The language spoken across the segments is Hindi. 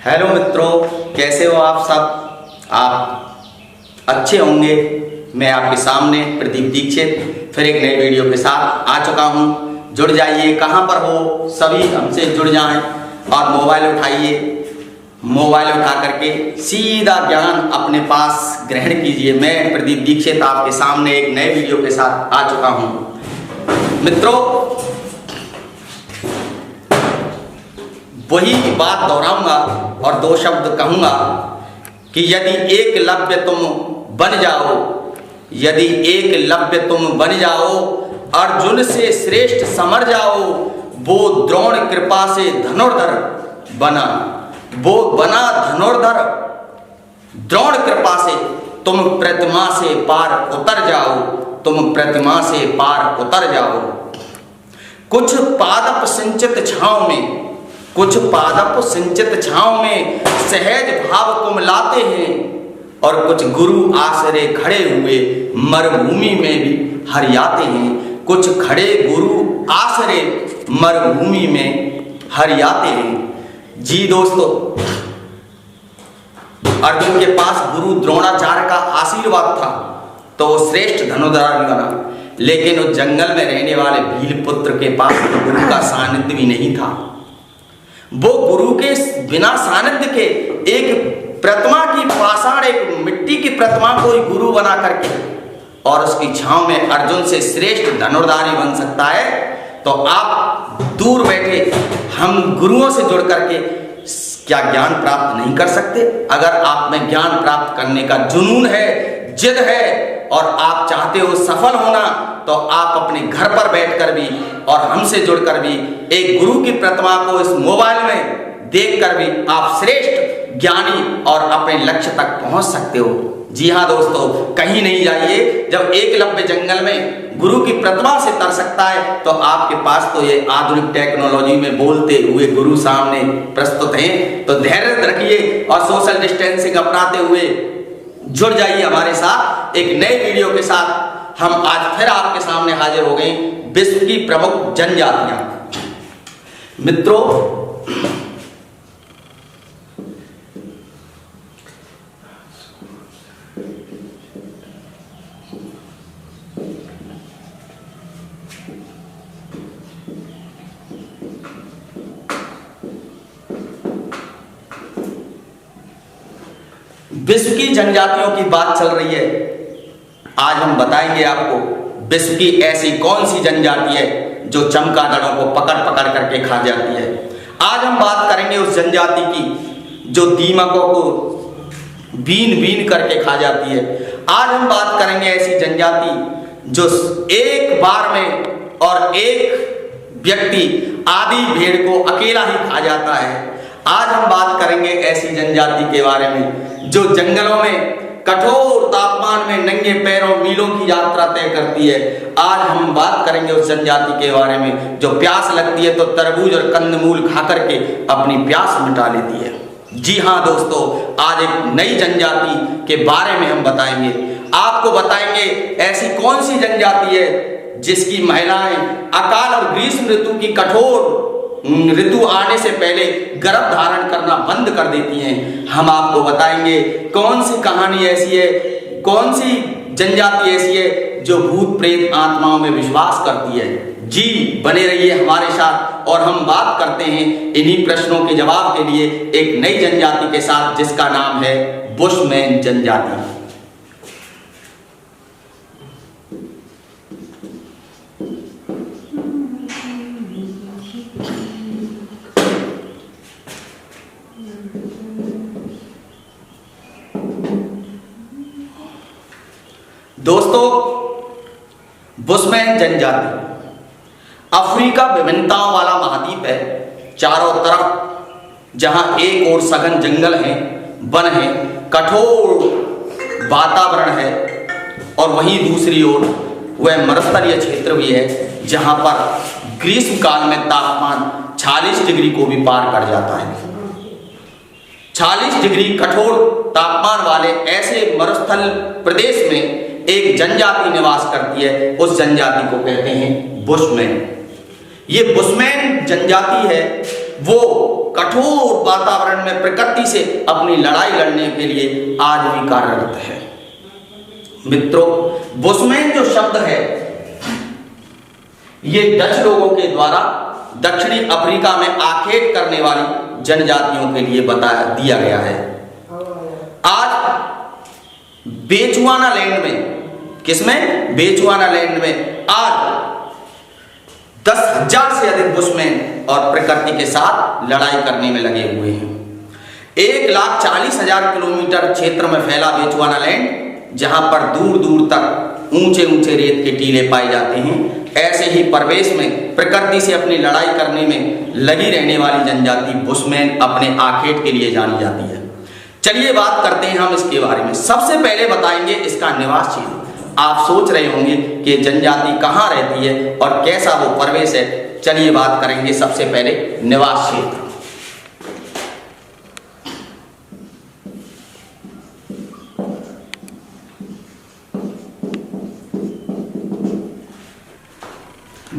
हेलो मित्रों, कैसे हो आप सब। आप अच्छे होंगे। मैं आपके सामने प्रदीप दीक्षित फिर एक नई वीडियो के साथ आ चुका हूँ। जुड़ जाइए, कहाँ पर हो सभी हमसे जुड़ जाएं और मोबाइल उठाइए। मोबाइल उठा करके सीधा ज्ञान अपने पास ग्रहण कीजिए। मैं प्रदीप दीक्षित आपके सामने एक नए वीडियो के साथ आ चुका हूँ। मित्रों, वही बात दोहराऊंगा और दो शब्द कहूंगा कि यदि एकलव्य तुम बन जाओ, यदि एकलव्य तुम बन जाओ, अर्जुन से श्रेष्ठ समर जाओ, वो द्रोण कृपा से धनुर्धर बना, वो बना धनुर्धर। द्रोण कृपा से तुम प्रतिमा से पार उतर जाओ, तुम प्रतिमा से पार उतर जाओ। कुछ पादप सिंचित छांव में, कुछ पादप सिंचित छांव में सहज भाव तुम लाते हैं, और कुछ गुरु आश्रय खड़े हुए मरुभूमि में भी हरियाते हैं। कुछ खड़े गुरु आश्रय मरुभूमि में हरियाते हैं। जी दोस्तों, अर्जुन के पास गुरु द्रोणाचार्य का आशीर्वाद था तो वो श्रेष्ठ धनुर्धर भी बना, लेकिन उस जंगल में रहने वाले भील पुत्र के पास गुरु का सानिध्य भी नहीं था। वो गुरु के बिना सानिध्य के एक प्रतिमा की पाषाण, एक मिट्टी की प्रतिमा को ही गुरु बना करके और उसकी छांव में अर्जुन से श्रेष्ठ धनुर्धारी बन सकता है, तो आप दूर बैठे हम गुरुओं से जुड़ करके क्या ज्ञान प्राप्त नहीं कर सकते? अगर आप में ज्ञान प्राप्त करने का जुनून है, जिद है और आप चाहते हो सफल होना, तो आप अपने घर पर बैठकर भी और हमसे जुड़कर भी एक गुरु की प्रतिमा को इस मोबाइल में देखकर भी आप श्रेष्ठ ज्ञानी और अपने लक्ष्य तक पहुंच सकते हो। जी हाँ दोस्तों, कहीं नहीं जाइए। जब एकलव्य जंगल में गुरु की प्रतिमा से तर सकता है, तो आपके पास तो ये आधुनिक टेक्नोलॉजी में बोलते हुए गुरु सामने प्रस्तुत हैं। तो धैर्य रखिए और सोशल डिस्टेंसिंग अपनाते हुए जुड़ जाइए हमारे साथ एक नए वीडियो के साथ। हम आज फिर आपके सामने हाजिर हो गए विश्व की प्रमुख जनजातियां। मित्रों, विश्व की जनजातियों की बात चल रही है। आज हम बताएंगे आपको विश्व की ऐसी कौन सी जनजाति है जो चमगादड़ों को पकड़ पकड़ करके खा जाती है। आज हम बात करेंगे उस जनजाति की जो दीमकों को बीन बीन करके खा जाती है। आज हम बात करेंगे ऐसी जनजाति जो एक बार में और एक व्यक्ति आधी भेड़ को अकेला ही खा जाता है। आज हम बात करेंगे ऐसी जनजाति के बारे में जो जंगलों में कठोर तापमान में नंगे पैरों मीलों की यात्रा तय करती है। आज हम बात करेंगे उस जनजाति के बारे में जो प्यास लगती है तो तरबूज और कंदमूल खा करके अपनी प्यास मिटा लेती है। जी हाँ दोस्तों, आज एक नई जनजाति के बारे में हम बताएंगे। आपको बताएंगे ऐसी कौन सी जनजाति है जिसकी महिलाएं अकाल और ग्रीष्म ऋतु की कठोर ऋतु आने से पहले गर्भ धारण करना बंद कर देती हैं। हम आपको बताएंगे कौन सी कहानी ऐसी है, कौन सी जनजाति ऐसी है जो भूत प्रेत आत्माओं में विश्वास करती है। जी बने रहिए हमारे साथ और हम बात करते हैं इन्हीं प्रश्नों के जवाब के लिए एक नई जनजाति के साथ जिसका नाम है बुशमैन जनजाति। दोस्तों, बुशमैन जनजाति अफ्रीका विभिन्नताओं वाला महाद्वीप है। चारों तरफ जहां एक ओर सघन जंगल है, वन है, कठोर वातावरण है, और वहीं दूसरी ओर वह मरुस्थलीय क्षेत्र भी है जहां पर ग्रीष्म काल में तापमान 40 डिग्री को भी पार कर जाता है। 40 डिग्री कठोर तापमान वाले ऐसे मरुस्थल प्रदेश में एक जनजाति निवास करती है। उस जनजाति को कहते हैं बुशमैन। ये बुशमैन जनजाति है वो कठोर वातावरण में प्रकृति से अपनी लड़ाई लड़ने के लिए आज भी कार्यरत है। मित्रों, बुशमैन जो शब्द है ये डच लोगों के द्वारा दक्षिणी अफ्रीका में आखेट करने वाली जनजातियों के लिए दिया गया है। आज बेचुआनालैंड में, किसमें? बेचुआनालैंड में आज 10,000 से अधिक बुशमैन और प्रकृति के साथ लड़ाई करने में लगे हुए हैं। 1,40,000 किलोमीटर क्षेत्र में फैला बेचुआनालैंड, जहां पर दूर दूर तक ऊंचे ऊंचे रेत के टीले पाए जाते हैं, ऐसे ही प्रदेश में प्रकृति से अपनी लड़ाई करने में लगी रहने वाली जनजाति बुशमैन अपने आखेट के लिए जानी जाती है। चलिए बात करते हैं हम इसके बारे में। सबसे पहले बताएंगे इसका निवास क्षेत्र। आप सोच रहे होंगे कि जनजाति कहाँ रहती है और कैसा वो प्रदेश है। चलिए बात करेंगे सबसे पहले निवास क्षेत्र।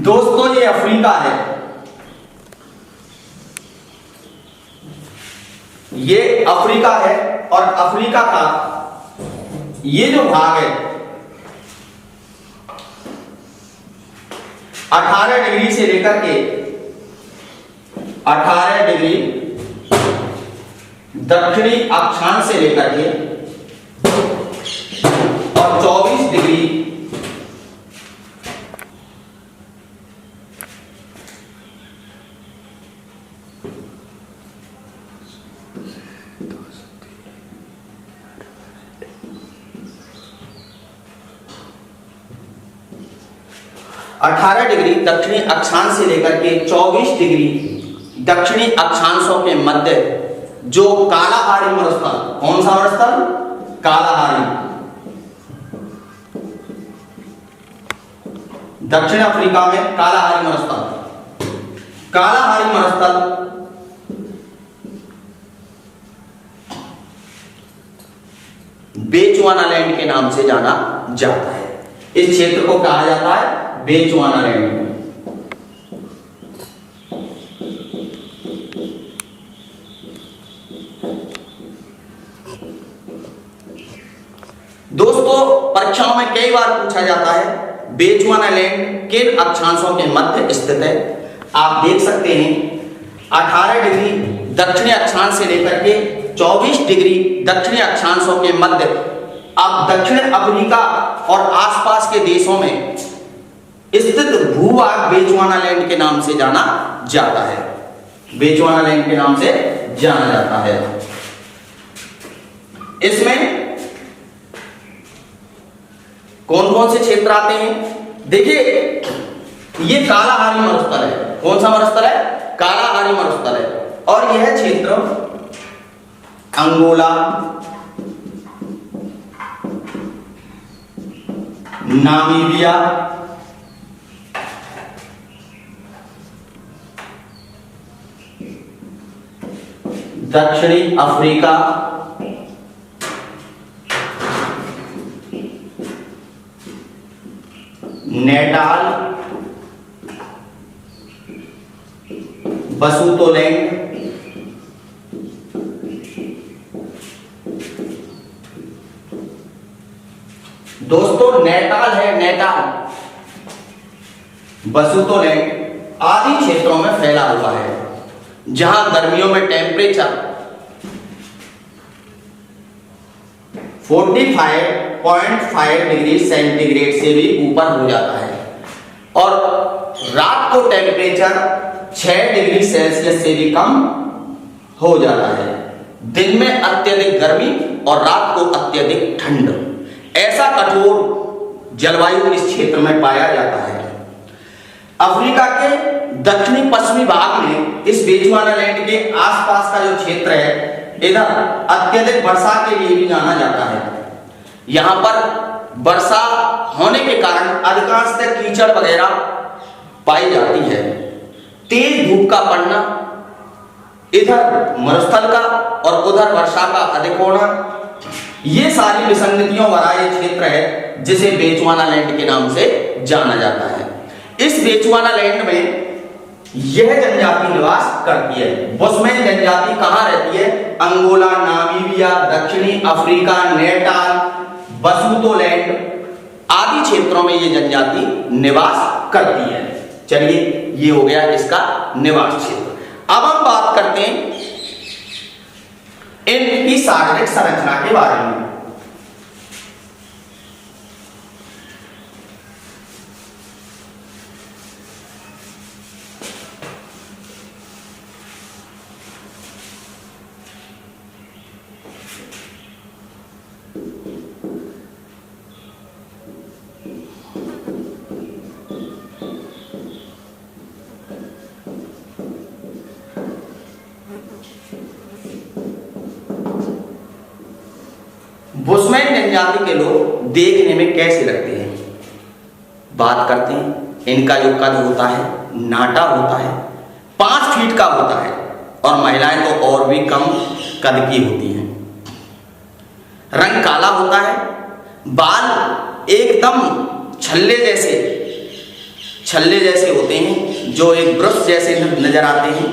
दोस्तों, ये अफ्रीका है। ये अफ्रीका है और अफ्रीका का ये जो भाग है 18 डिग्री से लेकर के 18 डिग्री दक्षिणी अक्षांश से लेकर के और 24 डिग्री दक्षिणी अक्षांश से लेकर के 24 डिग्री दक्षिणी अक्षांशों के मध्य जो कालाहारी मरुस्थल, कौन सा मरुस्थल? कालाहारी। दक्षिण अफ्रीका में कालाहारी मरुस्थल, कालाहारी मरुस्थल बेचुआनालैंड के नाम से जाना जाता है। इस क्षेत्र को कहा जाता है बेचुआनालैंड। दोस्तों, परीक्षाओं में कई बार पूछा जाता है बेचुआनालैंड किन अक्षांशों के मध्य स्थित है। आप देख सकते हैं 18 डिग्री दक्षिणी अक्षांश से लेकर के 24 डिग्री दक्षिणी अक्षांशों के मध्य। अब दक्षिण अफ्रीका और आसपास के देशों में स्थित भूभाग बेचुआनालैंड के नाम से जाना जाता है। बेचुआनालैंड के नाम से जाना जाता है। इसमें कौन कौन से क्षेत्र आते हैं? देखिए, ये कालाहारी मरुस्थल है। कौन सा मरुस्थल है? कालाहारी मरुस्थल है। और यह क्षेत्र अंगोला, नामीबिया, दक्षिणी अफ्रीका, नेटाल, बसुतोलैंड, दोस्तों नेटाल है, नेटाल, बसुतोलैंड आदि क्षेत्रों में फैला हुआ है, जहां गर्मियों में टेम्परेचर 45.5 डिग्री सेंटीग्रेड से भी ऊपर हो जाता है और रात को टेम्परेचर 6 डिग्री सेल्सियस से भी कम हो जाता है। दिन में अत्यधिक गर्मी और रात को अत्यधिक ठंड। ऐसा कठोर जलवायु इस क्षेत्र में पाया जाता है। अफ्रीका के दक्षिणी पश्चिमी भाग में इस बेचुआनालैंड के आसपास का जो क्षेत्र है, इधर अत्यधिक वर्षा के लिए भी जाना जाता है। यहां पर वर्षा होने के कारण अधिकांशतः कीचड़ वगैरह पाई जाती है। तेज धूप का पड़ना, इधर मरुस्थल का और उधर वर्षा का अधिक होना, ये सारी विसंगतियों वाला ये क्षेत्र है जिसे बेचुआनालैंड के नाम से जाना जाता है। इस बेचुआनालैंड में यह जनजाति निवास करती है। बुशमैन जनजाति कहाँ रहती है? अंगोला, नामीबिया, दक्षिणी अफ्रीका, नेटाल, बसुतोलैंड आदि क्षेत्रों में ये जनजाति निवास करती है। चलिए, ये हो गया इसका निवास क्षेत्र। अब हम बात करते हैं इनकी शारीरिक संरचना के बारे में। बुशमैन जनजाति के लोग देखने में कैसे लगते हैं? बात करते हैं। इनका जो कद होता है नाटा होता है, 5 फीट का होता है और महिलाएं तो और भी कम कद की होती हैं। रंग काला होता है, बाल एकदम छल्ले जैसे होते हैं, जो एक ब्रश जैसे नजर आते हैं।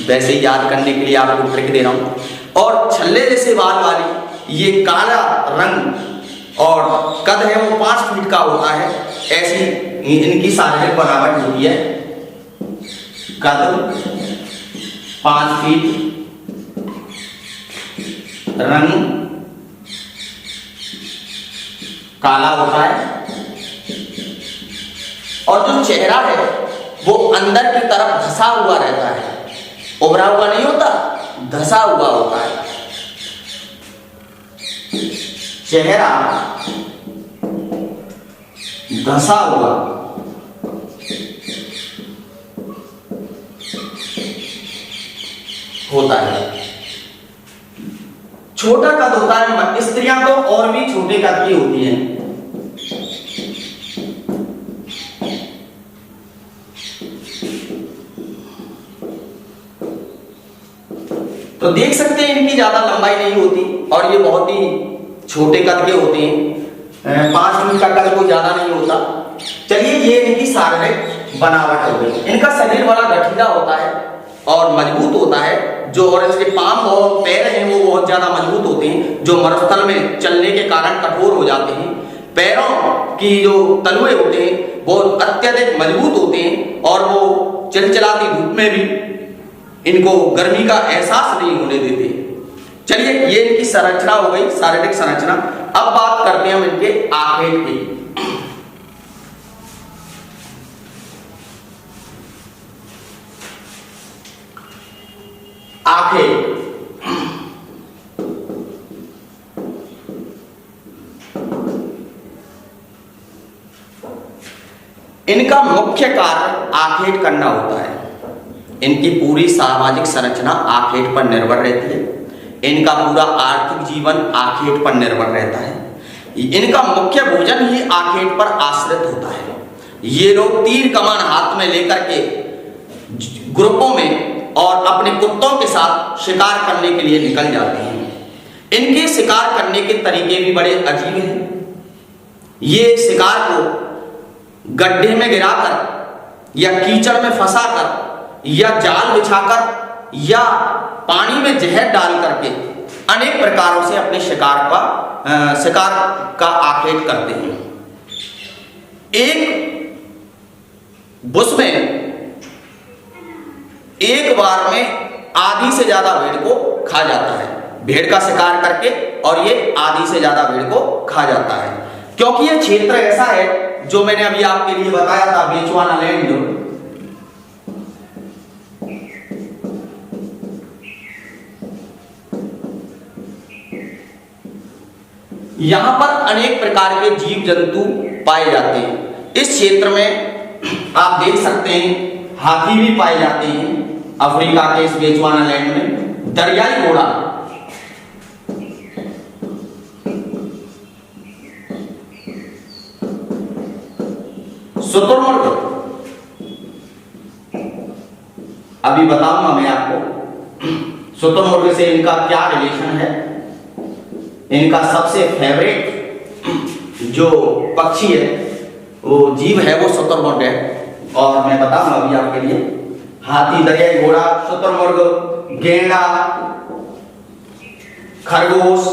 वैसे ही याद करने के लिए आपको ट्रिक दे रहा हूं। और छल्ले जैसे बाल वाली ये काला रंग और कद है वो 5 फीट का होता है। ऐसी इनकी शारीरिक बनावट होती है। कद 5 फीट, रंग काला होता है और जो चेहरा है वो अंदर की तरफ धंसा हुआ रहता है। उभरा हुआ नहीं होता, धंसा हुआ होता है। चेहरा धंसा हुआ होता है। छोटा कद होता है। स्त्रियां तो और भी छोटे कद की होती हैं। तो देख सकते हैं इनकी ज्यादा लंबाई नहीं होती और ये बहुत ही छोटे कद के होते हैं। 5 फीट का कद कोई ज्यादा नहीं होता। चलिए, ये इनकी शारीरिक बनावट हो गई। इनका शरीर बड़ा गठीला होता है और मजबूत होता है। जो और इसके पांव और पैर हैं वो बहुत ज्यादा मजबूत होते हैं, जो मरुस्थल में चलने के कारण कठोर हो जाते हैं। पैरों की जो तलुए होते हैं वो अत्यधिक मजबूत होते हैं और वो चिलचिलाती धूप में भी इनको गर्मी का एहसास नहीं होने देते। चलिए, ये इनकी संरचना हो गई, शारीरिक संरचना। अब बात करते हैं हम इनके आखेट की। आखेट इनका मुख्य कार्य आखेट करना होता है। इनकी पूरी सामाजिक संरचना आखेट पर निर्भर रहती है। इनका पूरा आर्थिक जीवन आखेट पर निर्भर रहता है। इनका मुख्य भोजन ही आखेट पर आश्रित होता है। ये लोग तीर कमान हाथ में लेकर के ग्रुपों में और अपने कुत्तों के साथ शिकार करने के लिए निकल जाते हैं। इनके शिकार करने के तरीके भी बड़े अजीब हैं। ये शिकार को गड्ढे में गिराकर या कीचड़ में फंसाकर या जाल बिछाकर या पानी में जहर डाल करके अनेक प्रकारों से अपने शिकार का आखेट करते हैं। एक बुशमैन एक बार में आधी से ज्यादा भेड़ को खा जाता है। भेड़ का शिकार करके और ये आधी से ज्यादा भेड़ को खा जाता है, क्योंकि ये क्षेत्र ऐसा है जो मैंने अभी आपके लिए बताया था, बेचुआनालैंड। यहां पर अनेक प्रकार के जीव जंतु पाए जाते हैं। इस क्षेत्र में आप देख सकते हैं हाथी भी पाए जाते हैं। अफ्रीका के इस बेचुआनालैंड में दरियाई घोड़ा, शुतुरमुर्ग, अभी बताऊंगा मैं आपको शुतुरमुर्ग से इनका क्या रिलेशन है। इनका सबसे फेवरेट जो पक्षी है, वो जीव है, वो शुतुरमुर्ग है। और मैं बताऊंगा अभी आपके लिए हाथी, दरियाई घोड़ा, शुतुरमुर्ग, गेंडा, खरगोश,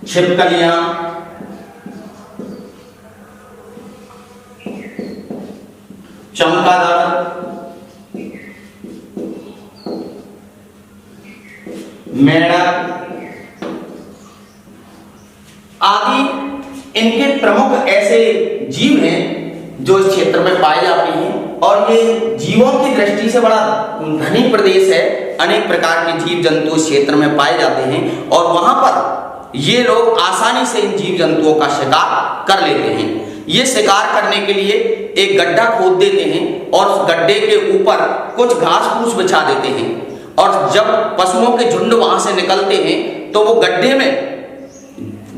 छिपकलियां, चमगादड़, मेंढक आदि इनके प्रमुख ऐसे जीव हैं जो इस क्षेत्र में पाए जाते हैं। और ये जीवों की दृष्टि से बड़ा धनी प्रदेश है। अनेक प्रकार के जीव जंतु इस क्षेत्र में पाए जाते हैं और वहां पर ये लोग आसानी से इन जीव जंतुओं का शिकार कर लेते हैं। ये शिकार करने के लिए एक गड्ढा खोद देते हैं और उस गड्ढे के ऊपर कुछ घास फूस बिछा देते हैं और जब पशुओं के झुंड वहां से निकलते हैं तो वो गड्ढे में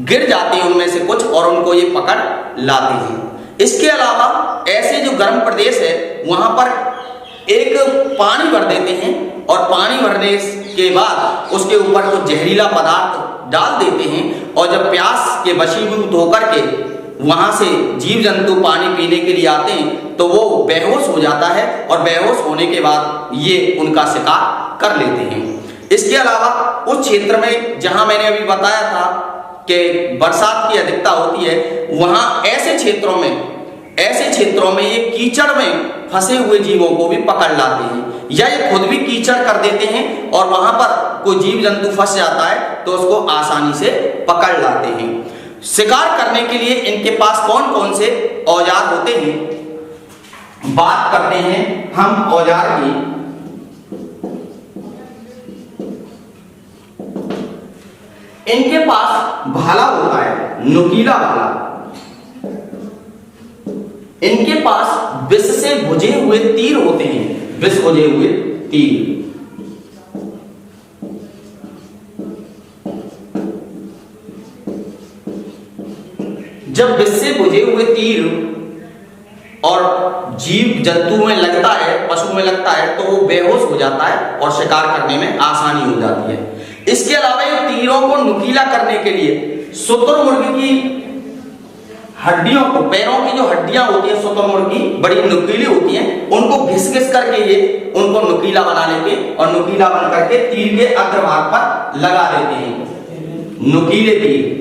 गिर जाते हैं उनमें से कुछ और उनको ये पकड़ लाते हैं। इसके अलावा ऐसे जो गर्म प्रदेश है वहां पर एक पानी भर देते हैं और पानी भरने के बाद उसके ऊपर कुछ जहरीला पदार्थ डाल देते हैं और जब प्यास के वशीभूत होकर के वहां से जीव जंतु पानी पीने के लिए आते हैं तो वो बेहोश हो जाता है और बेहोश होने के बाद ये उनका शिकार कर लेते हैं। इसके अलावा उस क्षेत्र में जहां मैंने अभी बताया था कि बरसात की अधिकता होती है, वहां ऐसे क्षेत्रों में ये कीचड़ में फंसे हुए जीवों को भी पकड़ लाते हैं या ये खुद भी कीचड़ कर देते हैं और वहां पर कोई जीव जंतु फंस जाता है तो उसको आसानी से पकड़ लाते हैं। शिकार करने के लिए इनके पास कौन कौन से औजार होते हैं, बात करते हैं हम औजार की। इनके पास भाला होता है, नुकीला भाला। इनके पास विष से बुझे हुए तीर होते हैं, विष बुझे हुए तीर। जब विष से बुझे हुए तीर और जीव जंतु में लगता है, पशु में लगता है तो वो बेहोश हो जाता है और शिकार करने में आसानी हो जाती है। इसके अलावा ये तीरों को नुकीला करने के लिए शुतुरमुर्ग की हड्डियों को, पैरों की जो हड्डियां होती है शुतुरमुर्ग की बड़ी नुकीली होती हैं, उनको घिस घिस करके ये उनको नुकीला बना लेते और नुकीला बन करके तीर के अग्रभाग पर लगा देते हैं। नुकीले तीर,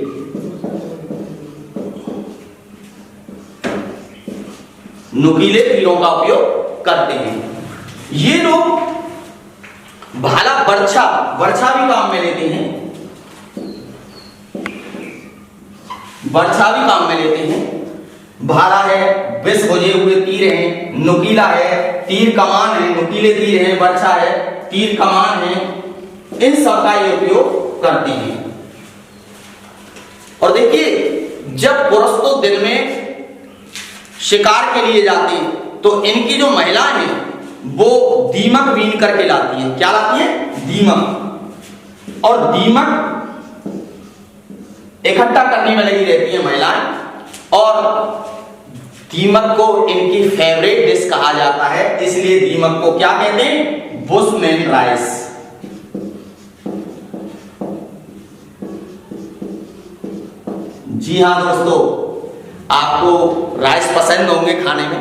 नुकीले तीरों का उपयोग करते हैं। ये लोग भाला, बर्छा भी काम में लेते हैं, बर्छा भी काम में लेते हैं। भाला है, विष बुझे हुए तीर हैं, नुकीला है, तीर कमान है, नुकीले तीर हैं, बर्छा है, तीर कमान है, इन सब का ये उपयोग करते हैं। और देखिए जब पुरुष तो दिन में शिकार के लिए जाते हैं तो इनकी जो महिलाएं हैं वो दीमक बीन करके लाती हैं। क्या लाती हैं? दीमक। और दीमक इकट्ठा करने में लगी रहती है महिलाएं और दीमक को इनकी फेवरेट डिश कहा जाता है, इसलिए दीमक को क्या कहते हैं? Bushman rice. जी हाँ दोस्तों, आपको राइस पसंद होंगे खाने में,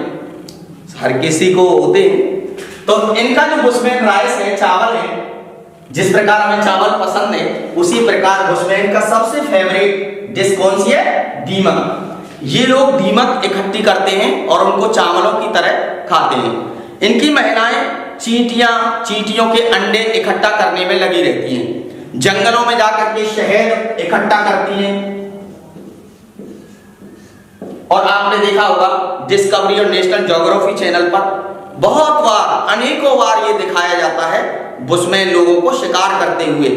हर किसी को होते हैं। तो इनका जो बुशमैन राइस है, चावल है, जिस प्रकार हमें चावल पसंद है उसी प्रकार बुशमैन का सबसे फेवरेट डिश कौन सी है? दीमक। ये लोग दीमक इकट्ठी करते हैं और उनको चावलों की तरह खाते हैं। इनकी महिलाएं चींटियों के अंडे इकट्ठा करने में लगी रहती हैं, जंगलों में जाकर के शहद इकट्ठा करती हैं। और आपने देखा होगा डिस्कवरी और नेशनल ज्योग्राफी चैनल पर बहुत बार, अनेकों बार ये दिखाया जाता है बुशमैन लोगों को शिकार करते हुए।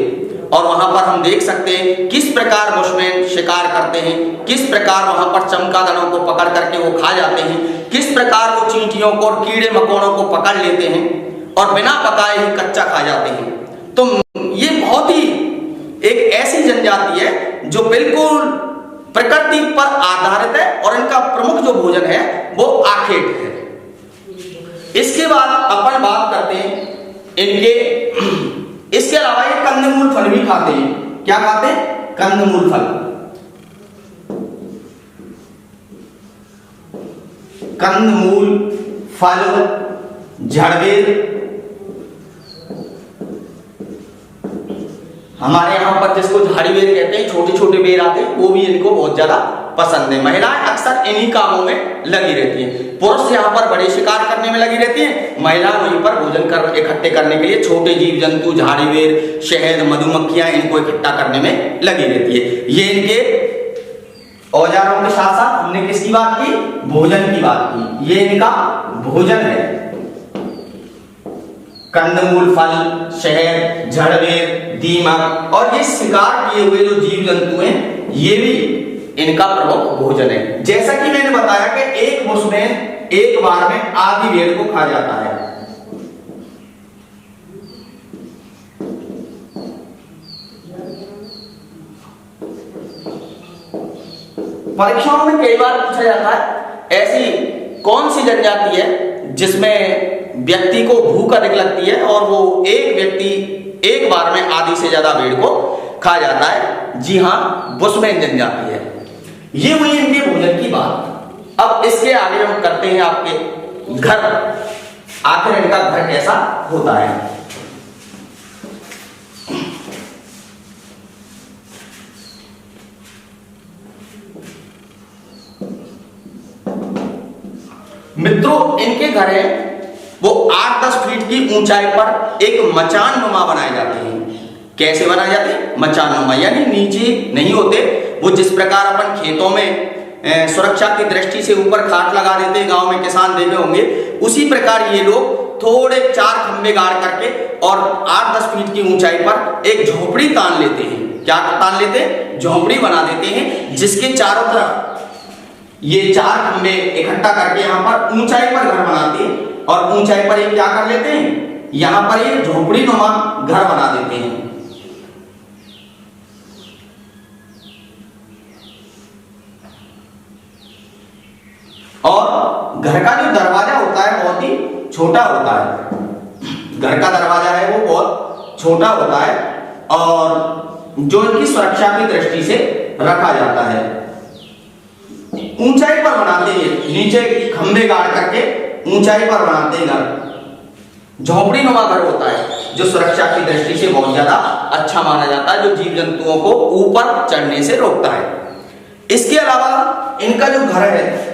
और वहां पर हम देख सकते हैं किस प्रकार बुशमैन शिकार करते हैं, किस प्रकार वहां पर चमगादड़ों को पकड़ करके वो खा जाते हैं, किस प्रकार वो चींटियों को और कीड़े मकोड़ों को पकड़ लेते हैं और बिना पकाए ही कच्चा खा जाते हैं। तो ये बहुत ही एक ऐसी जनजाति है जो बिल्कुल प्रकृति पर आधारित है और इनका प्रमुख जो भोजन है वो आखेट है। इसके बाद अपन बात करते हैं इनके, इसके अलावा ये कंदमूल फल भी खाते हैं। क्या खाते हैं? कंदमूल फल। कंदमूल, फल, जड़बेर। हमारे यहाँ पर जिसको झाड़ी बेर कहते हैं, छोटे छोटे बेर आते हैं, वो भी इनको बहुत ज्यादा पसंद है। महिलाएं अक्सर इन्हीं कामों में लगी रहती हैं। पुरुष यहाँ पर बड़े शिकार करने में लगी रहती हैं, महिला वहीं पर भोजन इकट्ठे करने के लिए छोटे जीव जंतु, झाड़ी बेर, शहद, मधुमक्खियां, इनको इकट्ठा करने में लगी रहती है। ये इनके औजारों के साथ साथ हमने किसकी बात की? भोजन की बात की। ये इनका भोजन है। कंदमूल, फल, शहद, जड़बेर, दीमक और ये शिकार किए हुए जो जीव जंतु हैं, ये भी इनका प्रमुख भोजन है। जैसा कि मैंने बताया कि एक बुशमैन एक बार में आधी भेड़ को खा जाता है। परीक्षाओं में कई बार पूछा जाता है, ऐसी कौन सी जनजाति है जिसमें व्यक्ति को भूख अधिक लगती है और वो एक व्यक्ति एक बार में आधी से ज्यादा भेड़ को खा जाता है? जी हाँ, बुशमैन जनजाति है। ये हुई इनके भोजन की बात। अब इसके आगे हम करते हैं आपके घर। आखिर इनका घर कैसा होता है? मित्रों, इनके घर है वो 8-10 फीट की ऊंचाई पर एक मचान नुमा बनाए जाते हैं। कैसे बनाए जाते हैं? मचान नुमा, यानी नीचे नहीं होते। वो जिस प्रकार अपन खेतों में सुरक्षा की दृष्टि से ऊपर खाट लगा देते हैं, गांव में किसान देखे होंगे, उसी प्रकार ये लोग थोड़े 4 खंबे गाड़ करके और 8-10 फीट की ऊंचाई पर एक झोपड़ी तान लेते हैं। क्या तान लेते हैं? झोपड़ी बना देते हैं, जिसके चारों तरफ ये 4 खंबे इकट्ठा करके यहां पर ऊंचाई पर घर बनाते हैं और ऊंचाई पर ये क्या कर लेते हैं? यहां पर ये झोपड़ी नुमा घर बना देते हैं। और घर का जो दरवाजा होता है बहुत ही छोटा होता है। घर का दरवाजा है वो बहुत छोटा होता है और जो इनकी सुरक्षा की दृष्टि से रखा जाता है। ऊंचाई पर बनाते हैं, नीचे खंबे गाड़ करके ऊंचाई पर बनाते हैं घर। झोपड़ी नुमा घर होता है जो सुरक्षा की दृष्टि से बहुत ज्यादा अच्छा माना जाता है, जो जीव जंतुओं को ऊपर चढ़ने से रोकता है। इसके अलावा इनका जो घर है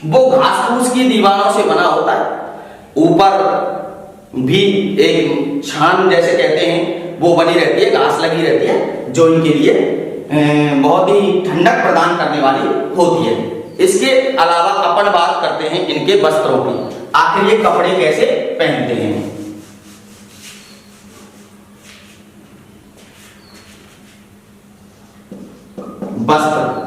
वो घास फूस की दीवारों से बना होता है। ऊपर भी एक छान जैसे कहते हैं वो बनी रहती है, घास लगी रहती है, जो इनके लिए बहुत ही ठंडक प्रदान करने वाली होती है। इसके अलावा अपन बात करते हैं इनके वस्त्रों की। आखिर ये कपड़े कैसे पहनते हैं? वस्त्र,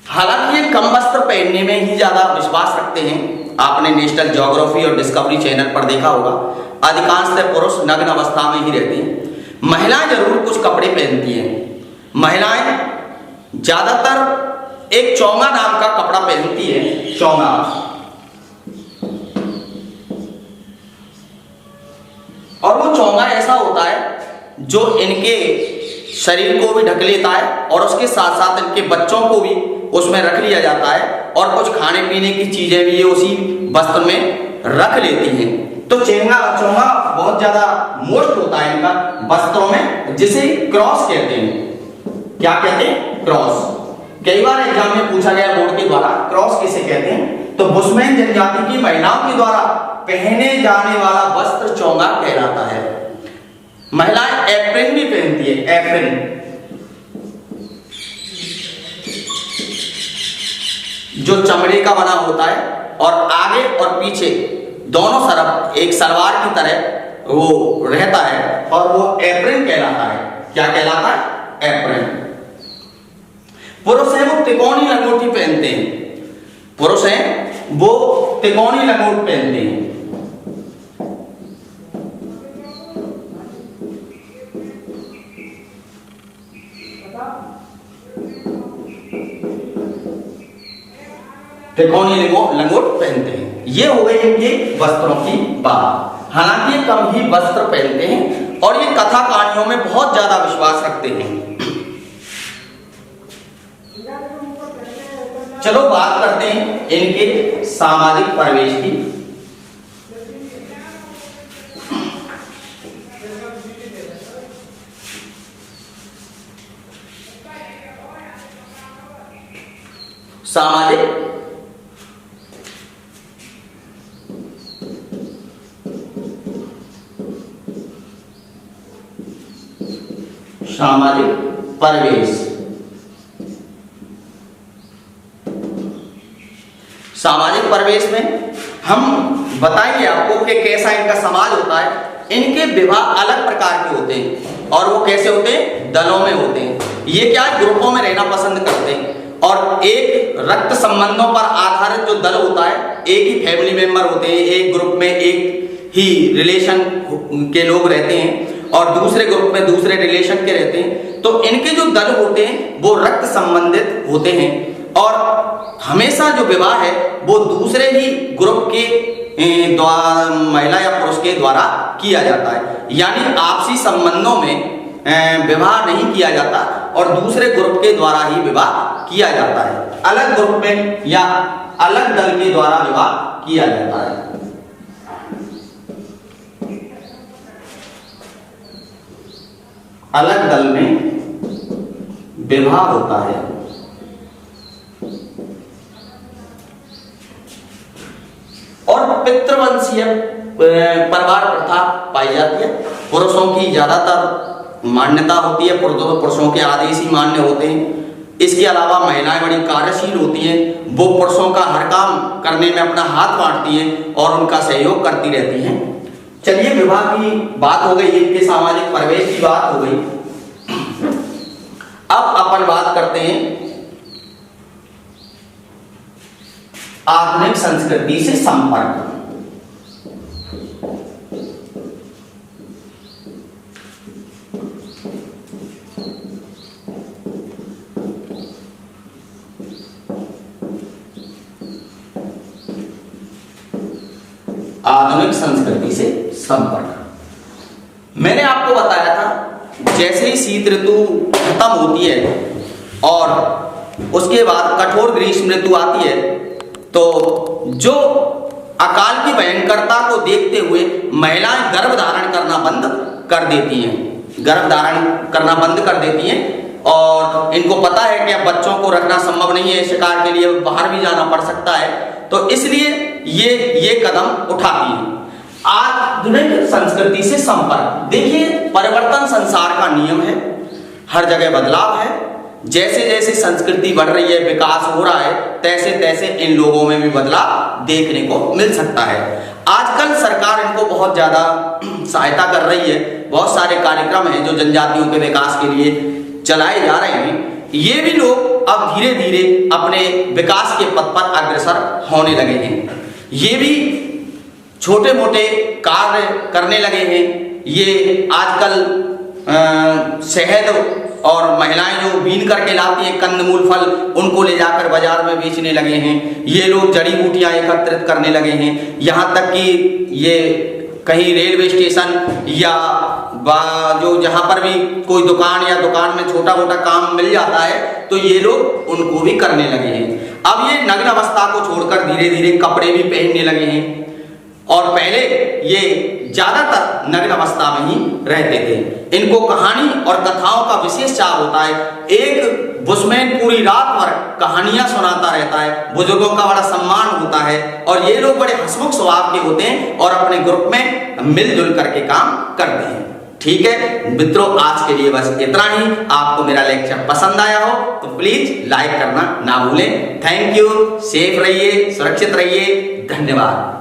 हालांकि ये कम वस्त्र पहनने में ही ज्यादा विश्वास रखते हैं। आपने नेशनल ज्योग्राफी और डिस्कवरी चैनल पर देखा होगा, अधिकांशतः पुरुष नग्न अवस्था में ही रहते हैं। महिलाएं जरूर कुछ कपड़े पहनती हैं। महिलाएं ज्यादातर एक चोंगा नाम का कपड़ा पहनती है। चोंगा, और वो चोंगा ऐसा होता है जो इनके शरीर को भी ढक लेता है और उसके साथ साथ इनके बच्चों को भी उसमें रख लिया जाता है और कुछ खाने पीने की चीजें भी ये उसी वस्त्र में रख लेती हैं। तो चोंगा बहुत ज्यादा मोस्ट होता है इनका वस्त्रों में, जिसे क्रॉस कहते हैं। क्या कहते हैं? क्रॉस। कई बार एग्जाम में पूछा गया बोर्ड के द्वारा, क्रॉस किसे कहते हैं? तो बुशमैन जनजाति की महिलाओं के द्वारा पहने जाने वाला वस्त्र चोंगा कहलाता है। महिलाएं एप्रिन भी पहनती है। एप्रिन जो चमड़े का बना होता है और आगे और पीछे दोनों तरफ एक सलवार की तरह वो रहता है और वो एप्रिन कहलाता है। क्या कहलाता है? एप्रिन। पुरुष है वो तिकोनी लंगोटी पहनते हैं। पुरुष हैं वो तिकोनी लंगोट पहनते हैं। तिकोनी लंगोट पहनते हैं। ये हो गए इनके वस्त्रों की बात। हालांकि कम ही वस्त्र पहनते हैं और ये कथा कहानियों में बहुत ज्यादा विश्वास रखते हैं। चलो बात करते हैं इनके सामाजिक परिवेश की। सामाजिक परिवेश। सामाजिक परिवेश में हम बताएंगे आपको कि कैसा इनका समाज होता है। इनके विवाह अलग प्रकार के होते हैं और वो कैसे होते हैं, दलों में होते हैं। ये क्या ग्रुपों में रहना पसंद करते हैं और एक रक्त संबंधों पर आधारित जो दल होता है, एक ही फैमिली मेंबर होते हैं, एक ग्रुप में एक ही रिलेशन के लोग रहते हैं और दूसरे ग्रुप में दूसरे रिलेशन के रहते हैं। तो इनके जो दल होते हैं वो रक्त संबंधित होते हैं और हमेशा जो विवाह है वो दूसरे ही ग्रुप के महिला या पुरुष के द्वारा किया जाता है। यानी आपसी संबंधों में विवाह नहीं किया जाता और दूसरे ग्रुप के द्वारा ही विवाह किया जाता है। अलग ग्रुप में या अलग दल के द्वारा विवाह किया जाता है। अलग दल में विवाह होता है। और पितृवंशीय परिवार प्रथा पाई जाती है। पुरुषों की ज्यादातर मान्यता होती है, पुरुषों के आदेश ही मान्य होते हैं। इसके अलावा महिलाएं बड़ी कार्यशील होती हैं, वो पुरुषों का हर काम करने में अपना हाथ बांटती हैं और उनका सहयोग करती रहती हैं। चलिए, विवाह की बात हो गई, इनके सामाजिक परिवेश की बात हो गई। अब अपन बात करते हैं आधुनिक संस्कृति से संपर्क। आधुनिक संस्कृति से संपर्क। मैंने आपको बताया था जैसे ही शीत ऋतु खत्म होती है और उसके बाद कठोर ग्रीष्म ऋतु आती है तो जो अकाल की भयंकरता को देखते हुए महिलाएं गर्भ धारण करना बंद कर देती हैं। गर्भ धारण करना बंद कर देती हैं और इनको पता है कि अब बच्चों को रखना संभव नहीं है, शिकार के लिए बाहर भी जाना पड़ सकता है, तो इसलिए ये कदम उठाती हैं। आधुनिक संस्कृति से संपर्क। देखिए, परिवर्तन संसार का नियम है, हर जगह बदलाव है। जैसे जैसे संस्कृति बढ़ रही है, विकास हो रहा है, तैसे तैसे इन लोगों में भी बदलाव देखने को मिल सकता है। आजकल सरकार इनको बहुत ज्यादा सहायता कर रही है। बहुत सारे कार्यक्रम हैं जो जनजातियों के विकास के लिए चलाए जा रहे हैं। ये भी लोग अब धीरे धीरे अपने विकास के पथ पर अग्रसर होने लगे हैं। ये भी छोटे मोटे कार्य करने लगे हैं। ये आजकल शहद और महिलाएं जो बीन करके लाती हैं कंदमूल फल, उनको ले जाकर बाजार में बेचने लगे हैं। ये लोग जड़ी बूटियां एकत्रित करने लगे हैं। यहाँ तक कि ये कहीं रेलवे स्टेशन या जो जहाँ पर भी कोई दुकान या दुकान में छोटा मोटा काम मिल जाता है तो ये लोग उनको भी करने लगे हैं। अब ये नग्न अवस्था को छोड़कर धीरे धीरे कपड़े भी पहनने लगे हैं और पहले ये ज्यादातर नग्न अवस्था में ही रहते थे। इनको कहानी और कथाओं का विशेष चाव होता है। एक बुशमैन पूरी रात भर कहानियां सुनाता रहता है, बुजुर्गों का बड़ा सम्मान होता है और ये लोग बड़े हंसमुख स्वभाव के होते हैं और अपने ग्रुप में मिलजुल करके काम करते हैं। ठीक है मित्रों, आज के लिए बस इतना ही। आपको मेरा लेक्चर पसंद आया हो तो प्लीज लाइक करना ना भूलें। Thank you. सेफ रहिए, सुरक्षित रहिए। धन्यवाद।